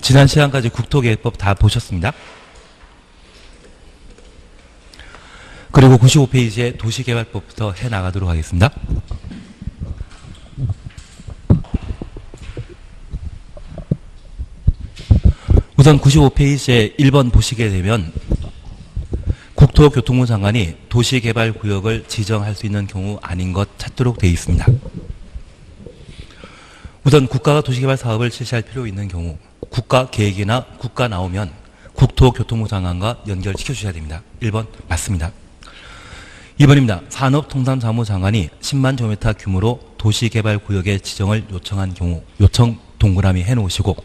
지난 시간까지 국토계획법 다 보셨습니다. 그리고 95페이지에 도시개발법부터 해나가도록 하겠습니다. 우선 95페이지에 1번 보시게 되면 국토교통부 장관이 도시개발구역을 지정할 수 있는 경우 아닌 것 찾도록 되어 있습니다. 우선 국가가 도시개발 사업을 실시할 필요 있는 경우 국가계획이나 국가 나오면 국토교통부 장관과 연결시켜 주셔야 됩니다. 1번 맞습니다. 2번입니다. 산업통상자원부 장관이 10만 제곱미터 규모로 도시개발구역의 지정을 요청한 경우 요청 동그라미 해놓으시고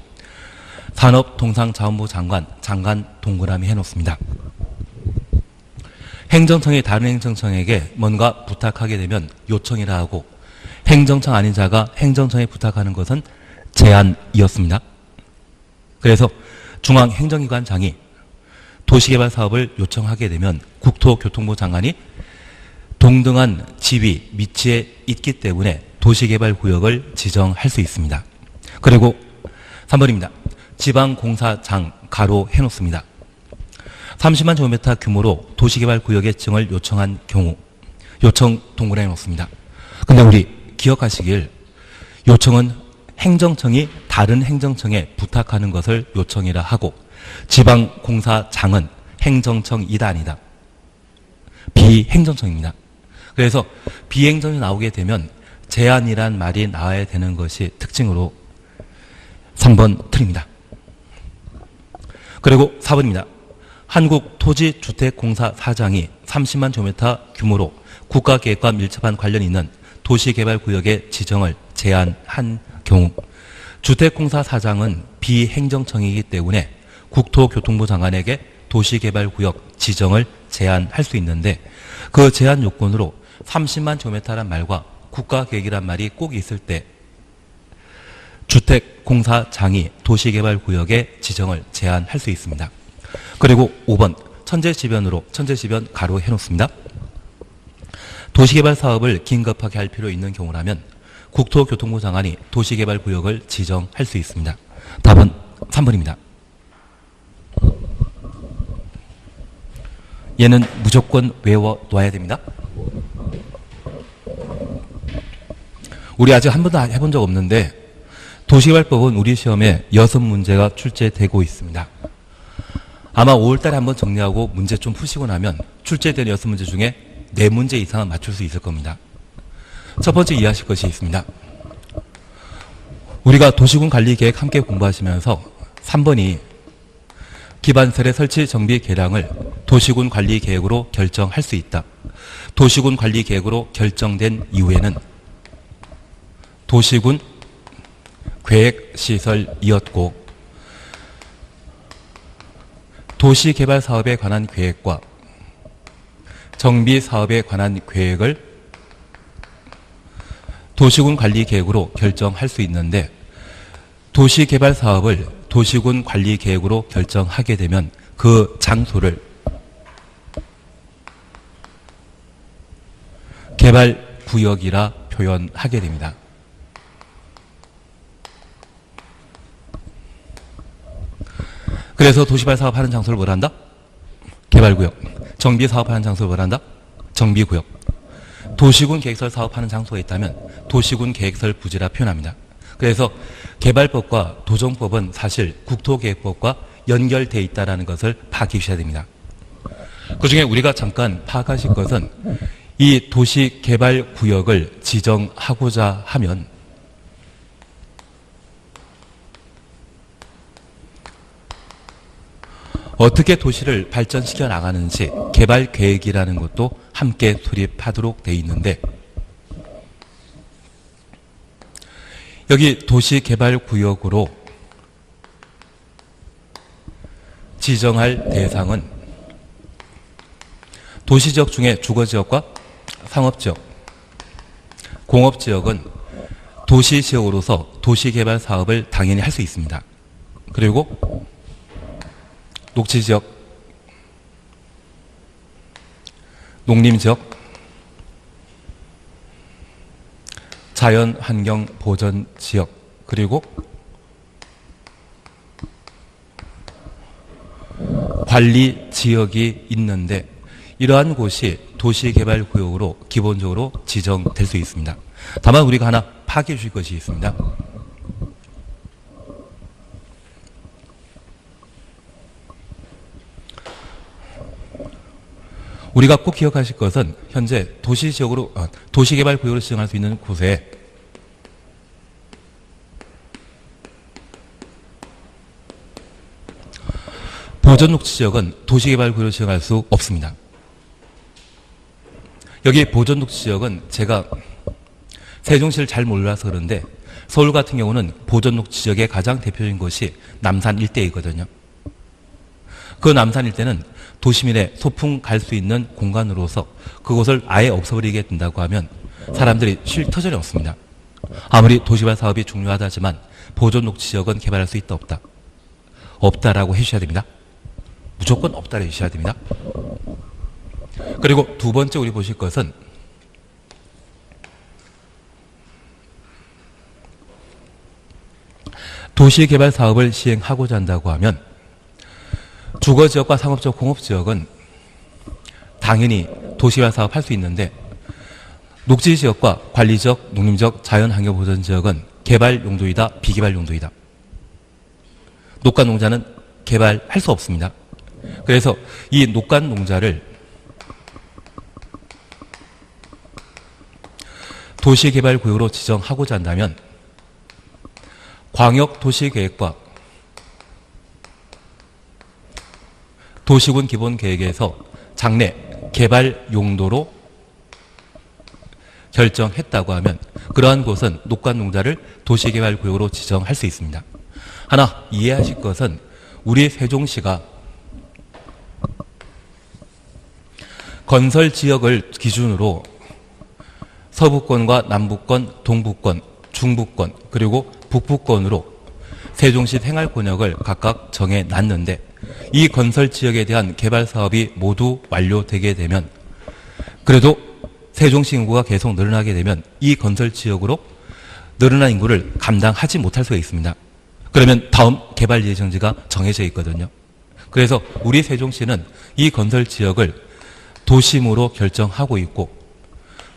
산업통상자원부 장관 동그라미 해놓습니다. 행정청이 다른 행정청에게 뭔가 부탁하게 되면 요청이라 하고 행정청 아닌 자가 행정청에 부탁하는 것은 제안이었습니다. 그래서 중앙행정기관장이 도시개발 사업을 요청하게 되면 국토교통부 장관이 동등한 지위, 위치에 있기 때문에 도시개발구역을 지정할 수 있습니다. 그리고 3번입니다. 지방공사장 가로 해놓습니다. 30만 제곱미터 규모로 도시개발구역의 지정을 요청한 경우 요청 동그라미 해놓습니다. 근데 우리 기억하시길 요청은 행정청이 다른 행정청에 부탁하는 것을 요청이라 하고 지방공사장은 행정청이다 아니다. 비행정청입니다. 그래서 비행정이 나오게 되면 제안이란 말이 나와야 되는 것이 특징으로 3번 틀립니다. 그리고 4번입니다. 한국토지주택공사 사장이 30만 제곱미터 규모로 국가계획과 밀접한 관련이 있는 도시개발구역의 지정을 제안한 경우 주택공사 사장은 비행정청이기 때문에 국토교통부 장관에게 도시개발구역 지정을 제안할 수 있는데 그 제안 요건으로 30만 제곱미터란 말과 국가계획이란 말이 꼭 있을 때 주택공사장이 도시개발구역의 지정을 제안할 수 있습니다. 그리고 5번 천재지변으로 천재지변 가로 해놓습니다. 도시개발 사업을 긴급하게 할 필요 있는 경우라면 국토교통부 장관이 도시개발구역을 지정할 수 있습니다. 답은 3번입니다. 얘는 무조건 외워둬야 됩니다. 우리 아직 한 번도 해본 적 없는데 도시개발법은 우리 시험에 6문제가 출제되고 있습니다. 아마 5월달에 한번 정리하고 문제 좀 푸시고 나면 출제된 6문제 중에 4문제 이상은 맞출 수 있을 겁니다. 첫 번째 이해하실 것이 있습니다. 우리가 도시군관리계획 함께 공부하시면서 3번이 기반설의 설치 정비 계량을 도시군관리계획으로 결정할 수 있다. 도시군관리계획으로 결정된 이후에는 도시군 계획시설이었고 도시개발사업에 관한 계획과 정비사업에 관한 계획을 도시군관리계획으로 결정할 수 있는데 도시개발사업을 도시군관리계획으로 결정하게 되면 그 장소를 개발구역이라 표현하게 됩니다. 그래서 도시발 사업하는 장소를 뭐라 한다? 개발구역. 정비 사업하는 장소를 뭐라 한다? 정비구역. 도시군 계획설 사업하는 장소가 있다면 도시군 계획설 부지라 표현합니다. 그래서 개발법과 도정법은 사실 국토계획법과 연결되어 있다는 것을 파악해 주셔야 됩니다. 그중에 우리가 잠깐 파악하실 것은 이 도시개발구역을 지정하고자 하면 어떻게 도시를 발전시켜 나가는지 개발계획이라는 것도 함께 수립하도록 되어 있는데 여기 도시개발구역으로 지정할 대상은 도시지역 중에 주거지역과 상업지역, 공업지역은 도시지역으로서 도시개발 사업을 당연히 할 수 있습니다. 그리고 녹지지역, 농림지역, 자연환경보전지역, 그리고 관리 지역이 있는데 이러한 곳이 도시개발구역으로 기본적으로 지정될 수 있습니다. 다만 우리가 하나 파악해 주실 것이 있습니다. 우리가 꼭 기억하실 것은 현재 도시지역으로 도시개발구역으로 지정할 수 있는 곳에 보존녹지지역은 도시개발구역으로 지정할 수 없습니다. 여기 보존녹지지역은 제가 세종시를 잘 몰라서 그런데 서울 같은 경우는 보존녹지지역의 가장 대표적인 것이 남산 일대이거든요. 그 남산 일대는 도시민의 소풍 갈 수 있는 공간으로서 그곳을 아예 없애버리게 된다고 하면 사람들이 쉴 터전이 없습니다. 아무리 도시개발 사업이 중요하다지만 보존녹지지역은 개발할 수 있다 없다? 없다라고 해주셔야 됩니다. 무조건 없다고 해주셔야 됩니다. 그리고 두 번째 우리 보실 것은 도시개발 사업을 시행하고자 한다고 하면 주거지역과 상업지역, 공업지역은 당연히 도시개발 사업 할 수 있는데 녹지지역과 관리지역, 농림지역, 자연환경보전지역은 개발 용도이다, 비개발 용도이다. 녹간농자는 개발할 수 없습니다. 그래서 이 녹간농자를 도시개발구역으로 지정하고자 한다면 광역도시계획과 도시군 기본계획에서 장래 개발 용도로 결정했다고 하면 그러한 곳은 녹간농자를 도시개발구역으로 지정할 수 있습니다. 하나 이해하실 것은 우리 세종시가 건설지역을 기준으로 서부권과 남부권, 동부권, 중부권 그리고 북부권으로 세종시 생활권역을 각각 정해놨는데 이 건설지역에 대한 개발 사업이 모두 완료되게 되면 그래도 세종시 인구가 계속 늘어나게 되면 이 건설지역으로 늘어난 인구를 감당하지 못할 수가 있습니다. 그러면 다음 개발 예정지가 정해져 있거든요. 그래서 우리 세종시는 이 건설지역을 도심으로 결정하고 있고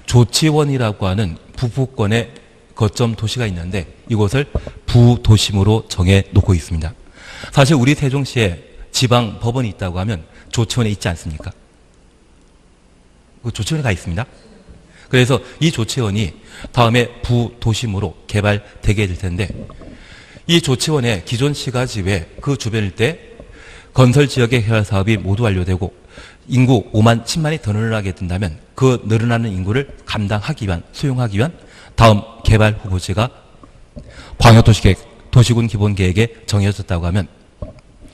조치원이라고 하는 북부권의 거점 도시가 있는데 이곳을 부도심으로 정해놓고 있습니다. 사실 우리 세종시에 지방 법원이 있다고 하면 조치원에 있지 않습니까? 그 조치원에 가 있습니다. 그래서 이 조치원이 다음에 부도심으로 개발되게 될 텐데 이 조치원의 기존 시가지 외 그 주변 일대 건설지역의 개발 사업이 모두 완료되고 인구 5만, 10만이 더 늘어나게 된다면 그 늘어나는 인구를 감당하기 위한, 수용하기 위한 다음 개발 후보지가 광역도시계획, 도시군 기본계획에 정해졌다고 하면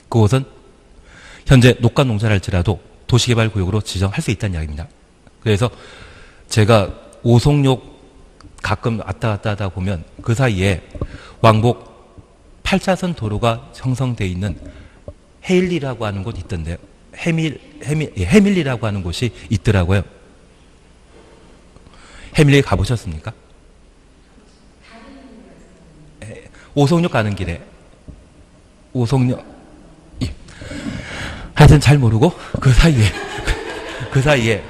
그곳은 현재 녹간농자를 할지라도 도시개발구역으로 지정할 수 있다는 이야기입니다. 그래서 제가 오송역 가끔 왔다 갔다 하다 보면 그 사이에 왕복 8차선 도로가 형성되어 있는 헤일리라고 하는 곳이 있던데요. 해밀리라고 하는 곳이 있더라고요. 해밀리 가보셨습니까? 오송역 가는 길에 오송역 하여튼 잘 모르고 그 사이에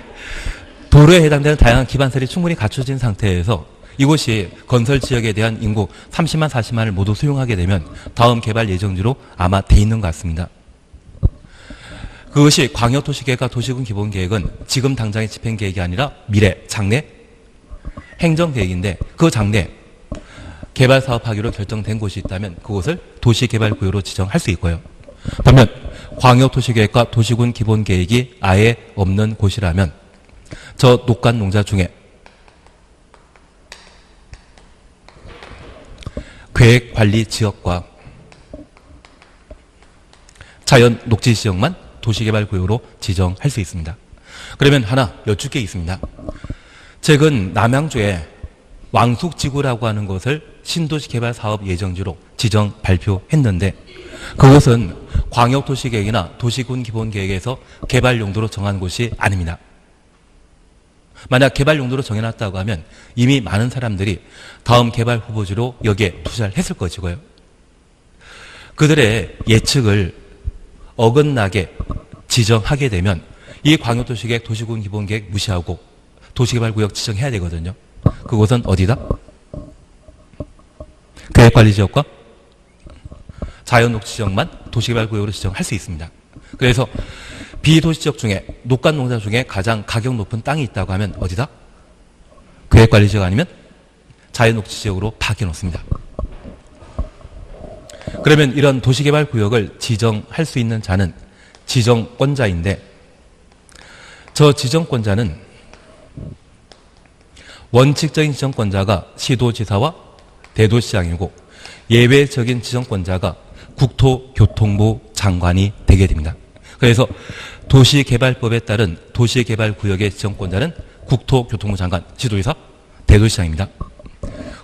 도로에 해당되는 다양한 기반설이 충분히 갖춰진 상태에서 이곳이 건설 지역에 대한 인구 30만 40만을 모두 수용하게 되면 다음 개발 예정지로 아마 돼 있는 것 같습니다. 그것이 광역도시계획과 도시군 기본계획은 지금 당장의 집행계획이 아니라 미래, 장래 행정계획인데 그 장래 개발 사업하기로 결정된 곳이 있다면 그곳을 도시개발구역으로 지정할 수 있고요. 반면 광역도시계획과 도시군 기본계획이 아예 없는 곳이라면 저 녹간농자 중에 계획관리지역과 자연 녹지지역만 도시개발구역으로 지정할 수 있습니다. 그러면 하나 여쭙 게 있습니다. 최근 남양주에 왕숙지구라고 하는 것을 신도시개발사업 예정지로 지정 발표했는데 그것은 광역도시계획이나 도시군 기본계획에서 개발 용도로 정한 곳이 아닙니다. 만약 개발 용도로 정해놨다고 하면 이미 많은 사람들이 다음 개발 후보지로 여기에 투자를 했을 것이고요. 그들의 예측을 어긋나게 지정하게 되면 이 광역도시계획, 도시군 기본계획 무시하고 도시개발구역 지정해야 되거든요. 그곳은 어디다? 계획관리지역과 자연녹지지역만 도시개발구역으로 지정할 수 있습니다. 그래서 비도시지역 중에 녹간농사 중에 가장 가격 높은 땅이 있다고 하면 어디다? 계획관리지역 아니면 자연녹지지역으로 바뀌어놓습니다. 그러면 이런 도시개발구역을 지정할 수 있는 자는 지정권자인데, 저 지정권자는 원칙적인 지정권자가 시도지사와 대도시장이고 예외적인 지정권자가 국토교통부 장관이 되게 됩니다. 그래서 도시개발법에 따른 도시개발구역의 지정권자는 국토교통부 장관, 시도지사, 대도시장입니다.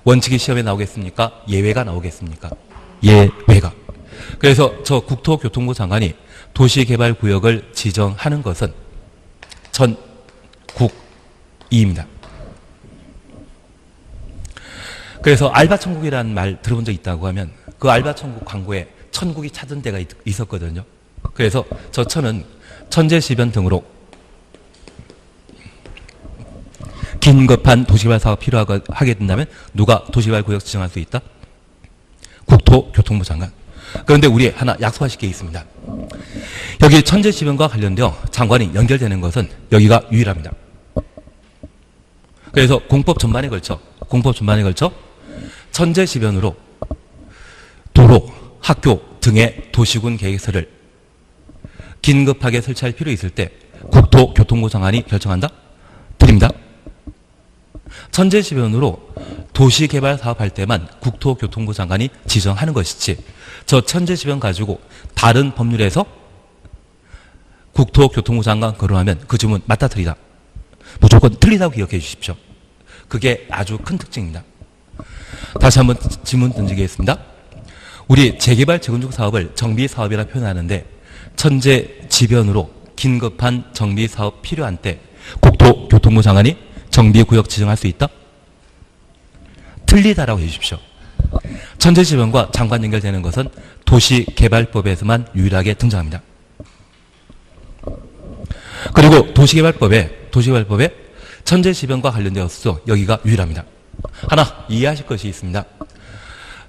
원칙이 시험에 나오겠습니까? 예외가 나오겠습니까? 예외가. 그래서 저 국토교통부 장관이 도시개발구역을 지정하는 것은 전국이입니다. 그래서 알바천국이라는 말 들어본 적 있다고 하면 그 알바천국 광고에 천국이 찾은 데가 있었거든요. 그래서 저 천은 천재지변 등으로 긴급한 도시개발 사업 필요하게 된다면 누가 도시개발구역 지정할 수 있다? 국토교통부 장관. 그런데 우리 하나 약속하실 게 있습니다. 여기 천재지변과 관련되어 장관이 연결되는 것은 여기가 유일합니다. 그래서 공법 전반에 걸쳐 천재지변으로 도로, 학교 등의 도시군 계획서를 긴급하게 설치할 필요 있을 때 국토교통부 장관이 결정한다? 드립니다. 천재지변으로 도시개발 사업할 때만 국토교통부 장관이 지정하는 것이지, 저 천재지변 가지고 다른 법률에서 국토교통부 장관 거론하면 그 주문 맞다 틀리다. 무조건 틀리다고 기억해 주십시오. 그게 아주 큰 특징입니다. 다시 한번 질문 던지겠습니다. 우리 재개발 재건축 사업을 정비사업이라 표현하는데 천재지변으로 긴급한 정비사업 필요한 때 국토교통부 장관이 정비구역 지정할 수 있다? 틀리다라고 해주십시오. 천재지변과 장관 연결되는 것은 도시개발법에서만 유일하게 등장합니다. 그리고 도시개발법에 천재지변과 관련되어서 여기가 유일합니다. 하나 이해하실 것이 있습니다.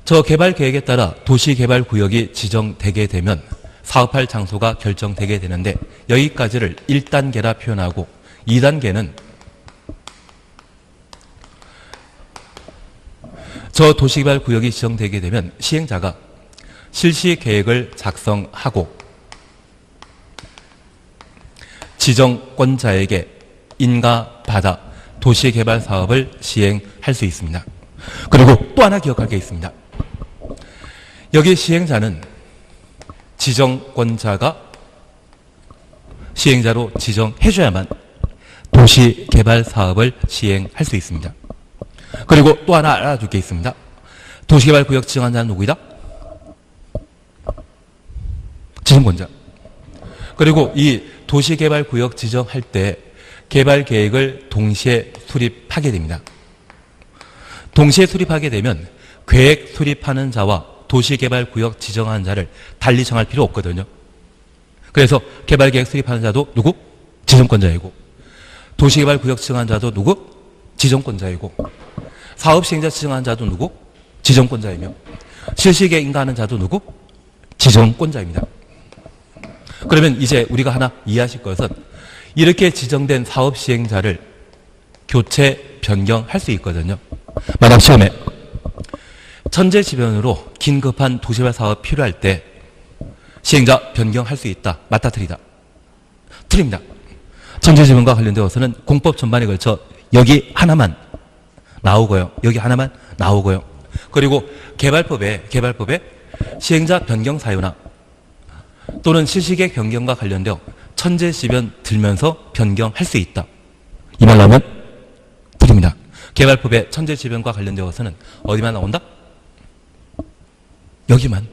저 개발계획에 따라 도시개발구역이 지정되게 되면 사업할 장소가 결정되게 되는데, 여기까지를 1단계라 표현하고 2단계는 저 도시개발구역이 지정되게 되면 시행자가 실시계획을 작성하고 지정권자에게 인가받아 도시개발 사업을 시행할 수 있습니다. 그리고 또 하나 기억할 게 있습니다. 여기 시행자는 지정권자가 시행자로 지정해줘야만 도시개발 사업을 시행할 수 있습니다. 그리고 또 하나 알아둘 게 있습니다. 도시개발구역 지정한 자는 누구이다? 지정권자. 그리고 이 도시개발구역 지정할 때 개발계획을 동시에 수립하게 됩니다. 동시에 수립하게 되면 계획 수립하는 자와 도시개발구역 지정한 자를 달리 정할 필요 없거든요. 그래서 개발계획 수립하는 자도 누구? 지정권자이고, 도시개발구역 지정한 자도 누구? 지정권자이고, 사업시행자 지정한 자도 누구? 지정권자이며, 실시계획 인가하는 자도 누구? 지정권자입니다. 그러면 이제 우리가 하나 이해하실 것은, 이렇게 지정된 사업시행자를 교체, 변경할 수 있거든요. 만약 시험에 천재지변으로 긴급한 도시개발 사업 필요할 때 시행자 변경할 수 있다. 맞다 틀리다. 틀립니다. 천재지변과 관련되어서는 공법 전반에 걸쳐 여기 하나만 나오고요. 여기 하나만 나오고요. 그리고 개발법에 시행자 변경 사유나 또는 실시계획 변경과 관련되어 천재지변 들면서 변경할 수 있다. 이 말 나오면 드립니다. 개발법에 천재지변과 관련되어서는 어디만 나온다? 여기만.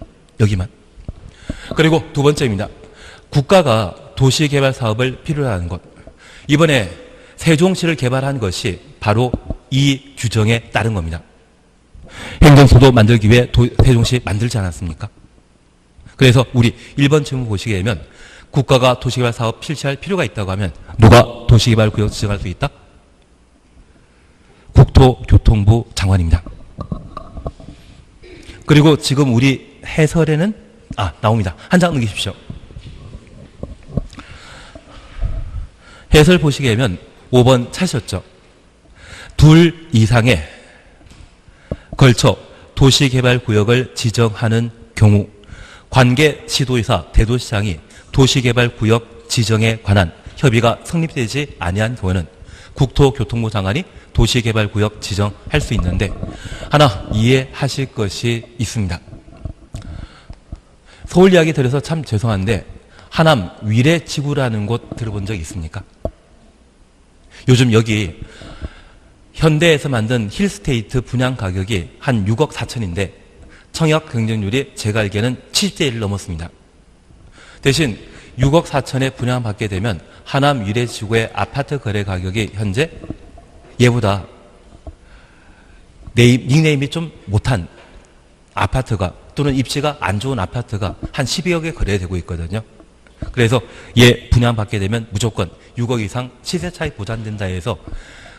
그리고 두 번째입니다. 국가가 도시개발 사업을 필요로 하는 것. 이번에 세종시를 개발한 것이 바로 이 규정에 따른 겁니다. 행정소도 만들기 위해 세종시 만들지 않았습니까? 그래서 우리 1번 질문 보시게 되면 국가가 도시개발 사업 실시할 필요가 있다고 하면 누가 도시개발구역 지정할 수 있다? 국토교통부 장관입니다. 그리고 지금 우리 해설에는 나옵니다. 한 장 넘기십시오. 해설 보시게 되면 5번 찾으셨죠? 둘 이상에 걸쳐 도시개발구역을 지정하는 경우 관계 시도의사 대도시장이 도시개발구역 지정에 관한 협의가 성립되지 아니한 경우에는 국토교통부 장관이 도시개발구역 지정할 수 있는데 하나 이해하실 것이 있습니다. 서울 이야기 들어서 참 죄송한데 하남 위례지구라는 곳 들어본 적 있습니까? 요즘 여기 현대에서 만든 힐스테이트 분양 가격이 한 6억 4천인데 청약 경쟁률이 제가 알기에는 70대 1을 넘었습니다. 대신 6억 4천에 분양받게 되면 하남 위례지구의 아파트 거래 가격이 현재 얘보다 닉네임이 좀 못한 아파트가 또는 입지가 안 좋은 아파트가 한 12억에 거래되고 있거든요. 그래서 얘 분양받게 되면 무조건 6억 이상 시세 차익 보장된다 해서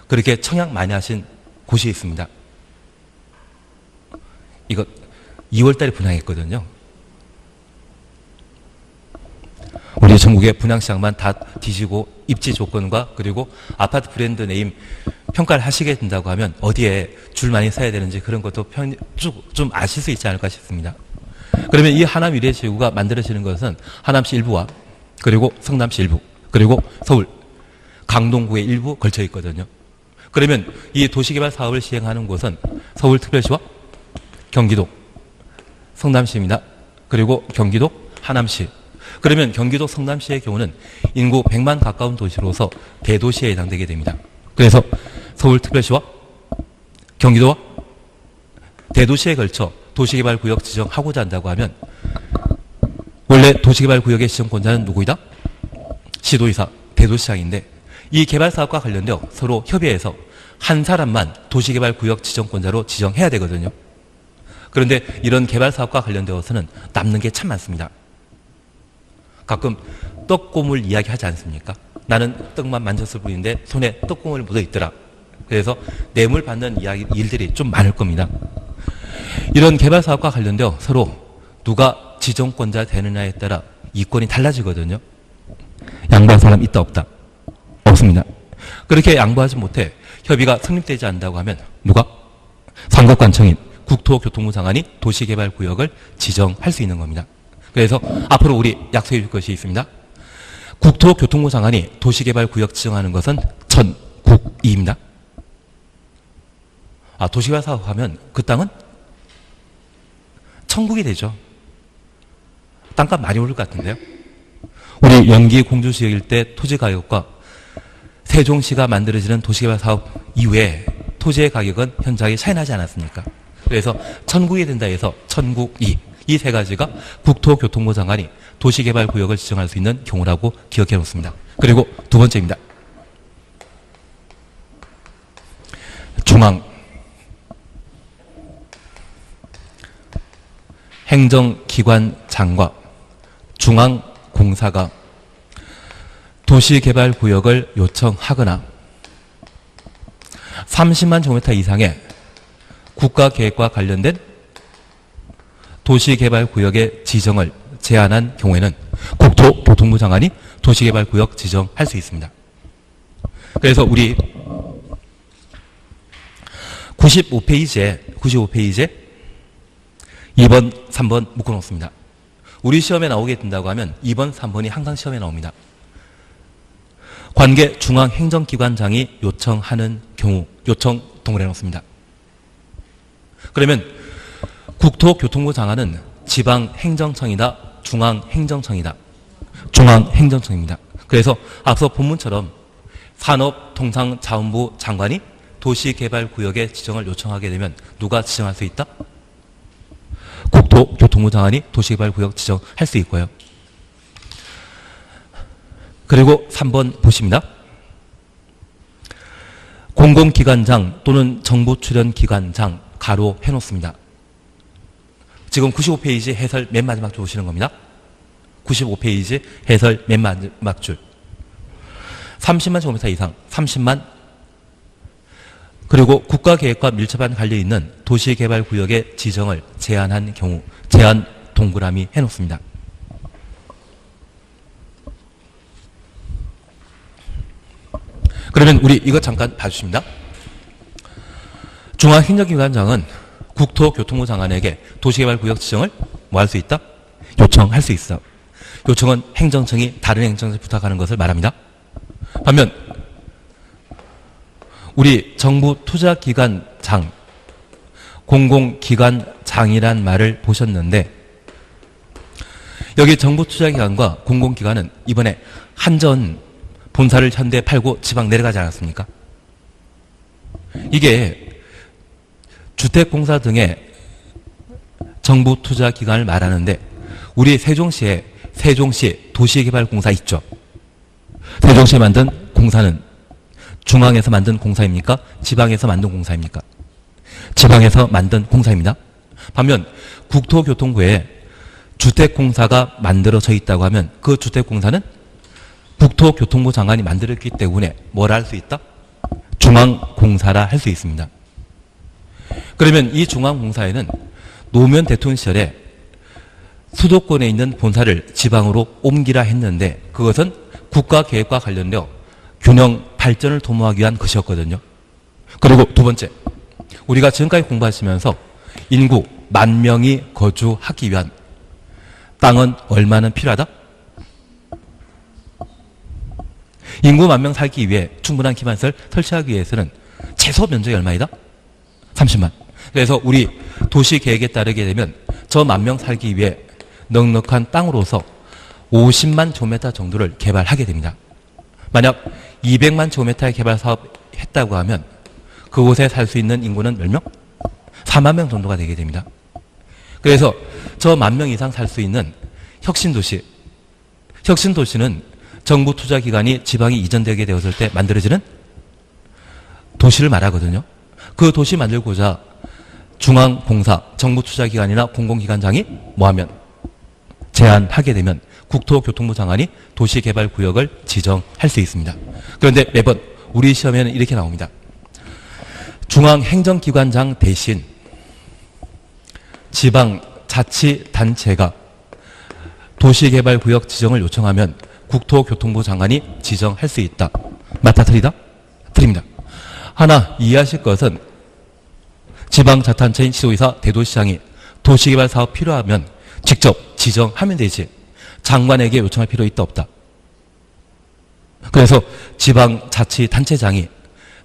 그렇게 청약 많이 하신 곳이 있습니다. 이거 2월 달에 분양했거든요. 우리 전국의 분양시장만 다 뒤지고 입지 조건과 그리고 아파트 브랜드 네임 평가를 하시게 된다고 하면 어디에 줄 많이 서야 되는지 그런 것도 좀 아실 수 있지 않을까 싶습니다. 그러면 이 하남 위례지구가 만들어지는 것은 하남시 일부와 그리고 성남시 일부 그리고 서울 강동구의 일부 걸쳐 있거든요. 그러면 이 도시개발 사업을 시행하는 곳은 서울특별시와 경기도 성남시입니다. 그리고 경기도 하남시. 그러면 경기도 성남시의 경우는 인구 100만 가까운 도시로서 대도시에 해당되게 됩니다. 그래서 서울특별시와 경기도와 대도시에 걸쳐 도시개발구역 지정하고자 한다고 하면 원래 도시개발구역의 지정권자는 누구이다? 시도의사, 대도시장인데 이 개발사업과 관련되어 서로 협의해서 한 사람만 도시개발구역 지정권자로 지정해야 되거든요. 그런데 이런 개발사업과 관련되어서는 남는 게 참 많습니다. 가끔 떡고물 이야기하지 않습니까? 나는 떡만 만졌을 뿐인데 손에 떡고물 묻어있더라. 그래서 뇌물 받는 일들이 좀 많을 겁니다. 이런 개발사업과 관련되어 서로 누가 지정권자 되느냐에 따라 이권이 달라지거든요. 양보한 사람 있다 없다? 없습니다. 그렇게 양보하지 못해 협의가 성립되지 않는다고 하면 누가? 상급관청인 국토교통부 장관이 도시개발구역을 지정할 수 있는 겁니다. 그래서 앞으로 우리 약속해 줄 것이 있습니다. 국토교통부 장관이 도시개발구역 지정하는 것은 전국이입니다. 도시개발 사업하면 그 땅은 천국이 되죠. 땅값 많이 오를 것 같은데요. 우리 연기 공주지역 일대 토지 가격과 세종시가 만들어지는 도시개발 사업 이후에 토지의 가격은 현저하게 차이 나지 않았습니까? 그래서 천국이 된다 해서 천국이 이 세 가지가 국토교통부 장관이 도시개발구역을 지정할 수 있는 경우라고 기억해 놓습니다. 그리고 두 번째입니다. 중앙 행정기관장과 중앙공사가 도시개발구역을 요청하거나 30만 제곱미터 이상의 국가계획과 관련된 도시개발구역의 지정을 제한한 경우에는 국토교통부 장관이 도시개발구역 지정할 수 있습니다. 그래서 우리 95페이지에 2번, 3번 묶어놓습니다. 우리 시험에 나오게 된다고 하면 2번, 3번이 항상 시험에 나옵니다. 관계 중앙행정기관장이 요청하는 경우 요청 동그래 놓습니다. 그러면 국토교통부 장관은 지방행정청이다, 중앙행정청이다. 중앙행정청입니다. 그래서 앞서 본문처럼 산업통상자원부 장관이 도시개발구역의 지정을 요청하게 되면 누가 지정할 수 있다? 국토교통부 장관이 도시개발구역 지정할 수 있고요. 그리고 3번 보십니다. 공공기관장 또는 정부 출연기관장 가로 해놓습니다. 지금 95페이지 해설 맨 마지막 줄 보시는 겁니다. 95페이지 해설 맨 마지막 줄. 30만 제곱미터 이상, 30만, 그리고 국가계획과 밀접한 관련이 있는 도시개발구역의 지정을 제한한 경우, 제한 동그라미 해놓습니다. 그러면 우리 이거 잠깐 봐주십니다. 중앙행정기관장은 국토교통부 장관에게 도시개발구역 지정을 뭐 할 수 있다? 요청할 수 있어. 요청은 행정청이 다른 행정청에 부탁하는 것을 말합니다. 반면 우리 정부 투자기관장, 공공기관장이란 말을 보셨는데 여기 정부 투자기관과 공공기관은 이번에 한전 본사를 현대에 팔고 지방 내려가지 않았습니까? 이게 주택공사 등의 정부 투자기관을 말하는데 우리 세종시에 세종시 도시개발공사 있죠. 세종시에 만든 공사는 중앙에서 만든 공사입니까? 지방에서 만든 공사입니까? 지방에서 만든 공사입니다. 반면 국토교통부에 주택공사가 만들어져 있다고 하면 그 주택공사는 국토교통부 장관이 만들었기 때문에 뭐라 할 수 있다? 중앙공사라 할 수 있습니다. 그러면 이 중앙공사에는 노무현 대통령 시절에 수도권에 있는 본사를 지방으로 옮기라 했는데 그것은 국가계획과 관련되어 균형 발전을 도모하기 위한 것이었거든요. 그리고 두 번째, 우리가 지금까지 공부하시면서 인구 10,000명이 거주하기 위한 땅은 얼마나 필요하다? 인구 10,000명 살기 위해 충분한 기반시설 설치하기 위해서는 최소 면적이 얼마이다? 30만. 그래서 우리 도시계획에 따르게 되면 저 10,000명 살기 위해 넉넉한 땅으로서 50만 제곱미터 정도를 개발하게 됩니다. 만약 200만 제곱미터의 개발 사업 했다고 하면 그곳에 살 수 있는 인구는 몇 명? 4만 명 정도가 되게 됩니다. 그래서 저 10,000명 이상 살 수 있는 혁신도시, 혁신도시는 정부 투자기관이 지방이 이전되게 되었을 때 만들어지는 도시를 말하거든요. 그 도시 만들고자 중앙공사, 정부 투자기관이나 공공기관장이 뭐하면 제안하게 되면 국토교통부 장관이 도시개발구역을 지정할 수 있습니다. 그런데 매번 우리 시험에는 이렇게 나옵니다. 중앙행정기관장 대신 지방자치단체가 도시개발구역 지정을 요청하면 국토교통부 장관이 지정할 수 있다. 맞다, 틀리다? 틀립니다. 하나 이해하실 것은 지방자치단체인 시도의사, 대도시장이 도시개발 사업 필요하면 직접 지정하면 되지 장관에게 요청할 필요 있다 없다. 그래서 지방자치단체장이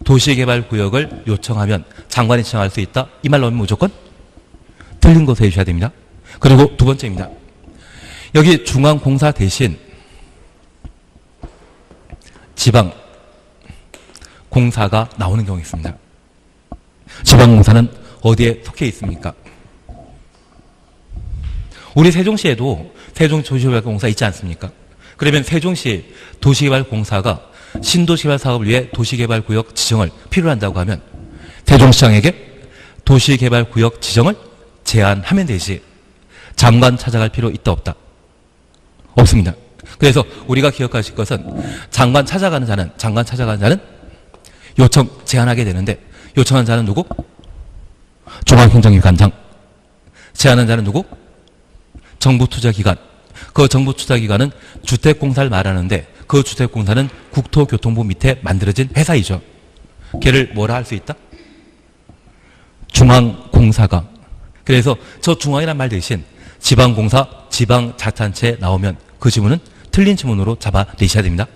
도시개발구역을 요청하면 장관이 지정할 수 있다. 이 말 넣으면 무조건 틀린 것을 해주셔야 됩니다. 그리고 두 번째입니다. 여기 중앙공사 대신 지방공사가 나오는 경우가 있습니다. 지방공사는 어디에 속해 있습니까? 우리 세종시에도 세종도시개발공사 있지 않습니까? 그러면 세종시 도시개발공사가 신도시개발 사업을 위해 도시개발구역 지정을 필요로 한다고 하면 세종시장에게 도시개발구역 지정을 제안하면 되지 장관 찾아갈 필요 있다 없다? 없습니다. 그래서 우리가 기억하실 것은 장관 찾아가는 자는 요청 제안하게 되는데 요청한 자는 누구? 중앙행정기관장. 제안한 자는 누구? 정부투자기관. 그 정부투자기관은 주택공사를 말하는데 그 주택공사는 국토교통부 밑에 만들어진 회사이죠. 걔를 뭐라 할 수 있다? 중앙공사가. 그래서 저 중앙이란 말 대신 지방공사, 지방자치단체 나오면 그 지문은 틀린 지문으로 잡아내셔야 됩니다.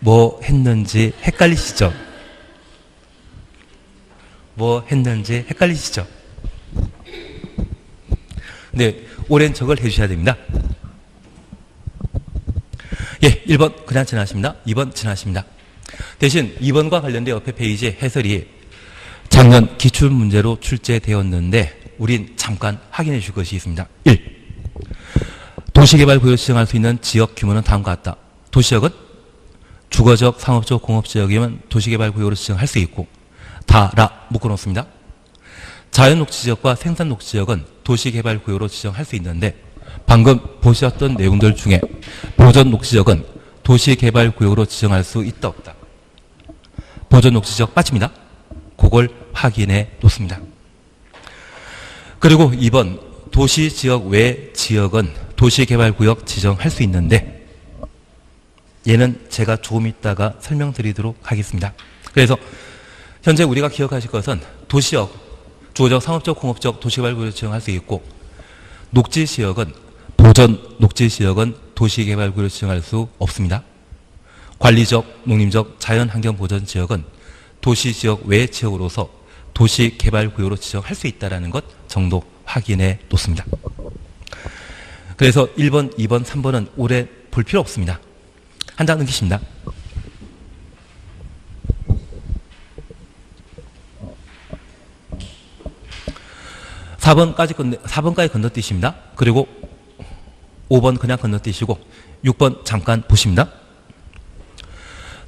뭐 했는지 헷갈리시죠? 뭐 했는지 헷갈리시죠? 네, 오랜 척을 해주셔야 됩니다. 예, 1번 그냥 지나십니다. 2번 지나십니다. 대신 2번과 관련된 옆에 페이지 해설이 작년 기출문제로 출제되었는데 우린 잠깐 확인해 줄 것이 있습니다. 1. 도시개발구역 지정할 수 있는 지역 규모는 다음과 같다. 도시역은 주거적, 상업적, 공업지역이면 도시개발구역으로 지정할 수 있고 다라 묶어놓습니다. 자연녹지지역과 생산녹지지역은 도시개발구역으로 지정할 수 있는데 방금 보셨던 내용들 중에 보전녹지지역은 도시개발구역으로 지정할 수 있다 없다. 보전녹지지역 빠집니다. 그걸 확인해 놓습니다. 그리고 2번 도시지역 외 지역은 도시개발구역 지정할 수 있는데 얘는 제가 조금 있다가 설명드리도록 하겠습니다. 그래서 현재 우리가 기억하실 것은 도시역, 주거적, 상업적, 공업적 도시개발구역 지정할 수 있고 녹지지역은 보전 녹지지역은 도시개발구역 지정할 수 없습니다. 관리적, 농림적, 자연환경보전지역은 도시지역 외 지역으로서 도시개발구역으로 지정할 수 있다는 것 정도 확인해 놓습니다. 그래서 1번, 2번, 3번은 오래 볼 필요 없습니다. 한 장 넘기십니다. 4번까지 건너뛰십니다. 그리고 5번 그냥 건너뛰시고 6번 잠깐 보십니다.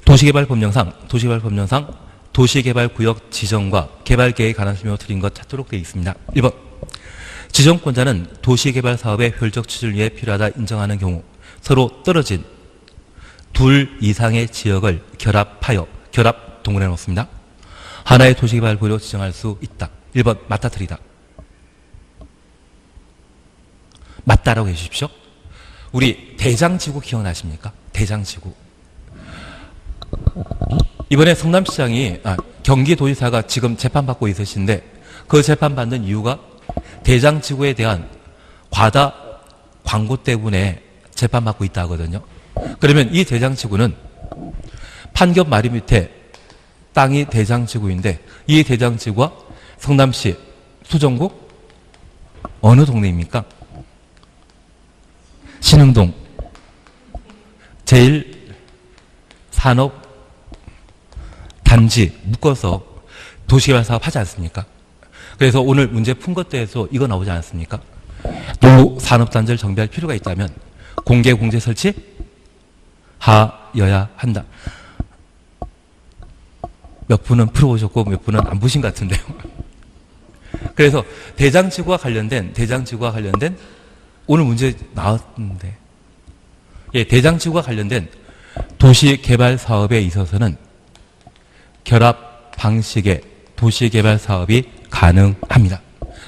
도시개발법령상 도시개발구역 지정과 개발계획에 관한 설명을 드린 것 찾도록 되어 있습니다. 1번 지정권자는 도시개발 사업의 효율적 추진을 위해 필요하다 인정하는 경우 서로 떨어진 둘 이상의 지역을 결합하여 결합 동원해 놓습니다. 하나의 도시개발구역으로 지정할 수 있다. 1번 맞다 틀리다. 맞다라고 해주십시오. 우리 대장지구 기억나십니까? 대장지구. 이번에 성남시장이 경기도지사가 지금 재판받고 있으신데 그 재판받는 이유가 대장지구에 대한 과다 광고 때문에 재판받고 있다 하거든요. 그러면 이 대장지구는 판교 마리 밑에 땅이 대장지구인데 이 대장지구가 성남시 수정구 어느 동네입니까? 신흥동 제1산업 단지 묶어서 도시개발 사업 하지 않습니까? 그래서 오늘 문제 푼 것에서 이거 나오지 않았습니까? 또 산업단지를 정비할 필요가 있다면 공개 설치 하여야 한다. 몇 분은 풀어보셨고 몇 분은 안 보신 것 같은데요. 그래서 대장지구와 관련된 오늘 문제 나왔는데 대장지구와 관련된 도시개발 사업에 있어서는 결합 방식의 도시개발 사업이 가능합니다.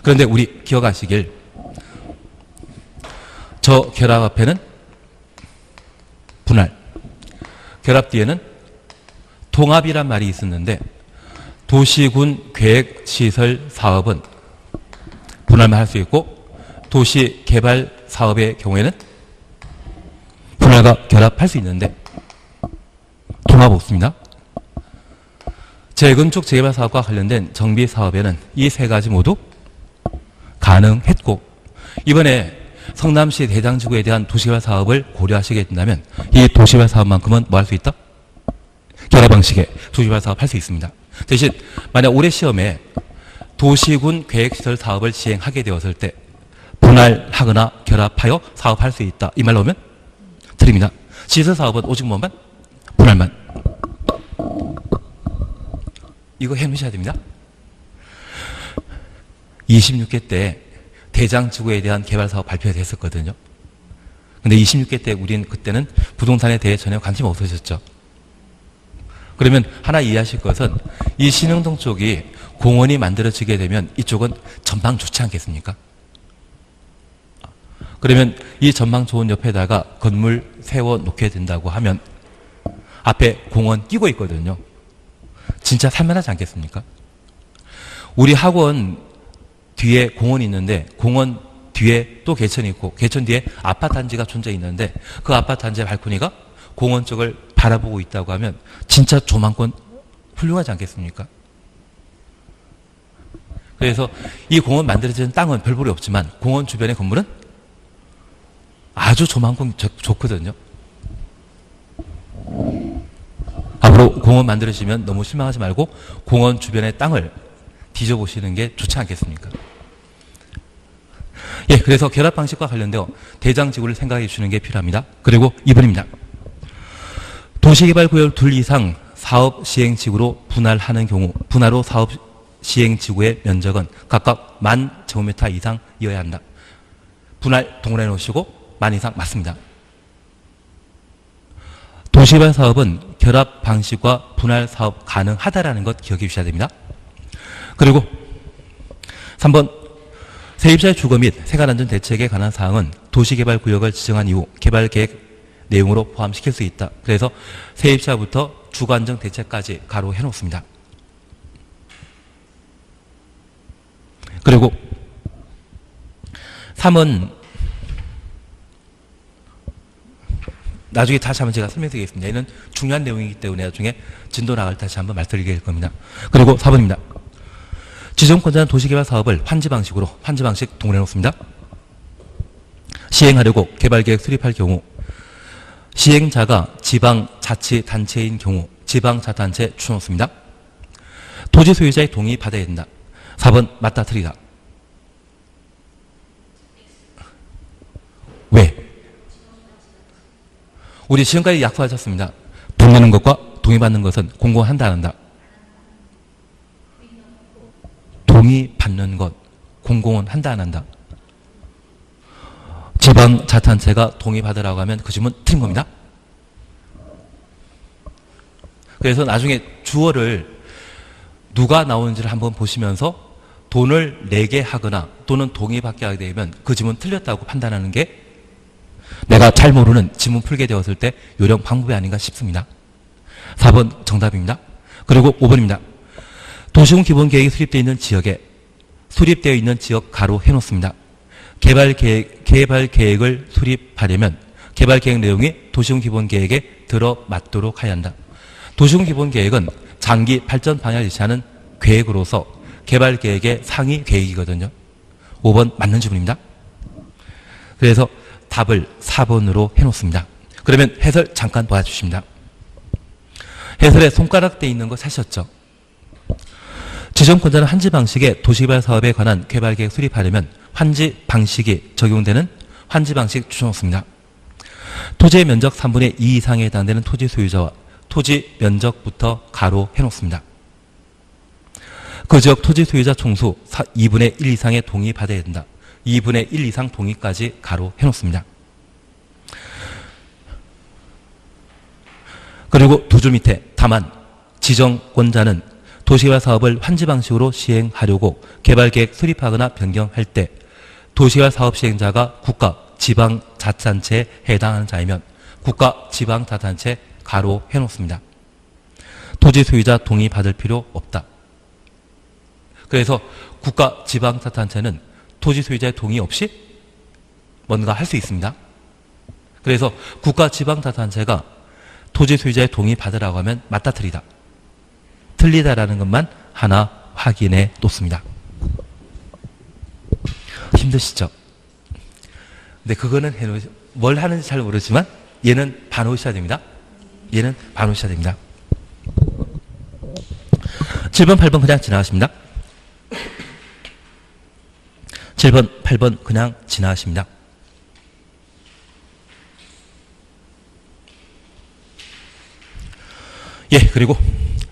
그런데 우리 기억하시길 저 결합 앞에는 분할, 결합 뒤에는 통합이란 말이 있었는데 도시군 계획시설 사업은 분할만 할 수 있고 도시개발 사업의 경우에는 분할과 결합할 수 있는데 통합 없습니다. 재건축 재개발 사업과 관련된 정비 사업에는 이 세 가지 모두 가능했고 이번에 성남시 대장지구에 대한 도시개발 사업을 고려하시게 된다면 이 도시개발 사업만큼은 뭐 할 수 있다? 결합 방식의 도시개발 사업 할 수 있습니다. 대신 만약 올해 시험에 도시군 계획시설 사업을 시행하게 되었을 때 분할하거나 결합하여 사업할 수 있다. 이 말 나오면 드립니다. 시설 사업은 오직 뭐만? 분할만. 이거 해놓으셔야 됩니다. 26개 때 대장지구에 대한 개발 사업 발표가 됐었거든요. 근데 26개 때 우린 그때는 부동산에 대해 전혀 관심 없으셨죠. 그러면 하나 이해하실 것은 이 신흥동 쪽이 공원이 만들어지게 되면 이쪽은 전망 좋지 않겠습니까? 그러면 이 전망 좋은 옆에다가 건물 세워놓게 된다고 하면 앞에 공원 끼고 있거든요. 진짜 살만하지 않겠습니까? 우리 학원 뒤에 공원이 있는데 공원 뒤에 또 개천이 있고 개천 뒤에 아파트 단지가 존재 있는데 그 아파트 단지의 발코니가 공원 쪽을 바라보고 있다고 하면 진짜 조망권 훌륭하지 않겠습니까? 그래서 이 공원 만들어지는 땅은 별 볼이 없지만 공원 주변의 건물은 아주 조망권 좋거든요. 앞으로 공원 만들어지면 너무 실망하지 말고 공원 주변의 땅을 뒤져보시는 게 좋지 않겠습니까? 예, 그래서 결합 방식과 관련되어 대장지구를 생각해 주시는 게 필요합니다. 그리고 2번입니다. 도시개발구역 둘 이상 사업 시행지구로 분할하는 경우 분할 후 사업 시행지구의 면적은 각각 10,000제곱미터 이상이어야 한다. 분할 동원해 놓으시고 10,000 이상 맞습니다. 도시개발 사업은 결합 방식과 분할 사업 가능하다라는 것 기억해 주셔야 됩니다. 그리고 3번 세입자의 주거 및 생활안전 대책에 관한 사항은 도시개발구역을 지정한 이후 개발계획 내용으로 포함시킬 수 있다. 그래서 세입자부터 주거안정 대책까지 가로 해놓습니다. 그리고 3은 나중에 다시 한번 제가 설명드리겠습니다. 얘는 중요한 내용이기 때문에 나중에 진도 나갈 때 다시 한번 말씀드릴 겁니다. 그리고 4번입니다. 지정권자는 도시개발 사업을 환지 방식 동원해 놓습니다. 시행하려고 개발계획 수립할 경우 시행자가 지방자치단체인 경우 지방자치단체 추천놓습니다. 토지 소유자의 동의 받아야 된다. 4번 맞다 틀리다. 왜? 우리 지금까지 약속하셨습니다. 돈 내는 것과 동의받는 것은 공공한다 안 한다? 동의받는 것 공공은 한다 안 한다? 지방자치단체가 동의받으라고 하면 그 질문 틀린 겁니다. 그래서 나중에 주어를 누가 나오는지를 한번 보시면서 돈을 내게 하거나 또는 동의받게 하게 되면 그 지문 틀렸다고 판단하는 게 내가 잘 모르는 지문 풀게 되었을 때 요령 방법이 아닌가 싶습니다. 4번 정답입니다. 그리고 5번입니다. 도시군 기본계획이 수립되어 있는 지역 가로 해놓습니다. 개발계획을 수립하려면 개발계획 내용이 도시군 기본계획에 들어맞도록 해야 한다. 도시군 기본계획은 장기 발전 방향을 제시하는 계획으로서 개발계획의 상위 계획이거든요. 5번 맞는 질문입니다. 그래서 답을 4번으로 해놓습니다. 그러면 해설 잠깐 봐주십니다. 해설에 손가락 돼 있는 거 사셨죠? 지정권자는 환지 방식의 도시개발 사업에 관한 개발계획 수립하려면 환지 방식이 적용되는 환지 방식 추천했습니다. 토지의 면적 3분의 2 이상에 해당되는 토지 소유자와 토지 면적부터 가로 해놓습니다. 그 지역 토지 소유자 총수 2분의 1 이상의 동의 받아야 된다. 2분의 1 이상 동의까지 가로 해놓습니다. 그리고 두 줄 밑에 다만 지정권자는 도시개발 사업을 환지 방식으로 시행하려고 개발계획 수립하거나 변경할 때 도시개발 사업 시행자가 국가, 지방자치단체에 해당하는 자이면 국가, 지방자치단체 가로 해놓습니다. 토지 소유자 동의 받을 필요 없다. 그래서 국가, 지방자치단체는 토지 소유자의 동의 없이 뭔가 할 수 있습니다. 그래서 국가, 지방자치단체가 토지 소유자의 동의 받으라고 하면 맞다 틀리다. 틀리다라는 것만 하나 확인해 놓습니다. 힘드시죠? 근데 그거는 뭘 하는지 잘 모르지만 얘는 봐놓으셔야 됩니다. 얘는 봐놓으셔야 됩니다. 7번, 8번 그냥 지나가십니다. 7번, 8번 그냥 지나가십니다. 예, 그리고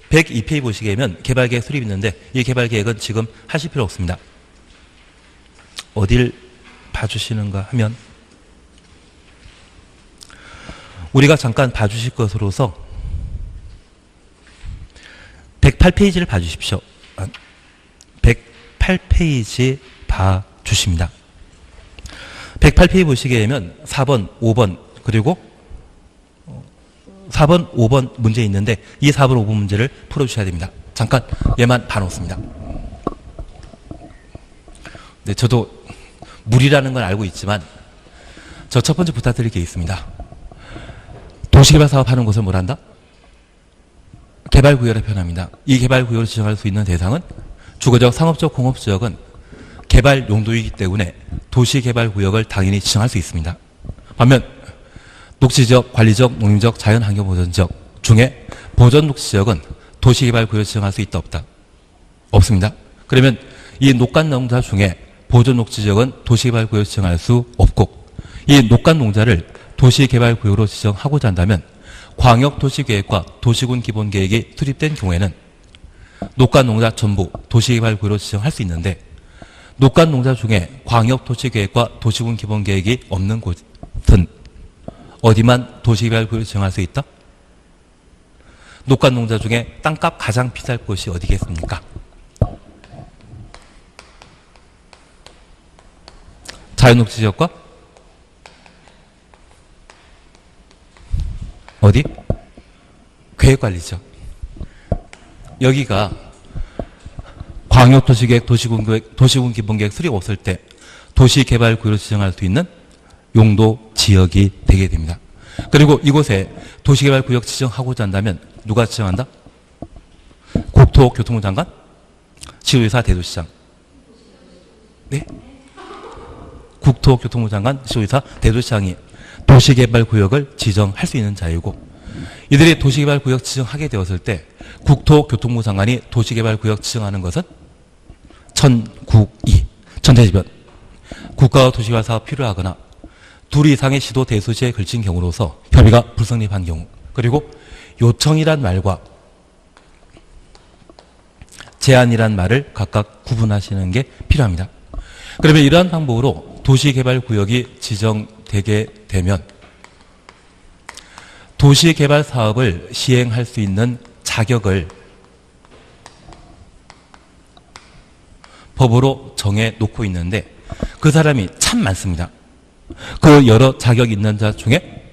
102페이지 보시게 되면 개발계획 수립이 있는데 이 개발계획은 지금 하실 필요 없습니다. 어딜 봐주시는가 하면 우리가 잠깐 봐주실 것으로서 108페이지를 봐주십시오. 108페이지 봐주십니다. 108페이지 보시게 되면 4번, 5번 그리고 4번, 5번 문제 있는데 이 4번, 5번 문제를 풀어주셔야 됩니다. 잠깐 얘만 봐놓습니다. 네, 저도 무리라는 걸 알고 있지만 저 첫 번째 부탁드릴 게 있습니다. 도시개발 사업하는 곳을 뭘 한다? 개발구역을 표현합니다. 이 개발구역을 지정할 수 있는 대상은 주거적, 상업적, 공업지역은 개발 용도이기 때문에 도시개발구역을 당연히 지정할 수 있습니다. 반면 녹지지역, 관리지역, 농림지역, 자연환경보전지역 중에 보전녹지지역은 도시개발구역을 지정할 수 있다 없다? 없습니다. 그러면 이 녹간농자 중에 보전녹지지역은 도시개발구역을 지정할 수 없고 이 녹간농자를 도시개발구역으로 지정하고자 한다면 광역도시계획과 도시군 기본계획이 수립된 경우에는 녹간농자 전부 도시개발구역으로 지정할 수 있는데 녹간농자 중에 광역도시계획과 도시군 기본계획이 없는 곳은 어디만 도시개발구역으로 지정할 수 있다? 녹간농자 중에 땅값 가장 비쌀 곳이 어디겠습니까? 자연녹지지역과 어디? 계획관리죠. 여기가 광역도시계획, 도시군 기본계획 수립 없을 때 도시개발구역으로 지정할 수 있는 용도 지역이 되게 됩니다. 그리고 이곳에 도시개발구역 지정하고자 한다면 누가 지정한다? 국토교통부 장관? 시도지사, 대도시장. 네? 국토교통부 장관, 시도지사, 대도시장이 도시개발구역을 지정할 수 있는 자유고 이들이 도시개발구역 지정하게 되었을 때 국토교통부 장관이 도시개발구역 지정하는 것은 천국이, 전체지변, 국가와 도시개발 사업 필요하거나 둘 이상의 시도 대소지에 걸친 경우로서 협의가 불성립한 경우 그리고 요청이란 말과 제안이란 말을 각각 구분하시는 게 필요합니다. 그러면 이러한 방법으로 도시개발구역이 지정되게 되면 도시개발 사업을 시행할 수 있는 자격을 법으로 정해 놓고 있는데 그 사람이 참 많습니다. 그 여러 자격 있는 자 중에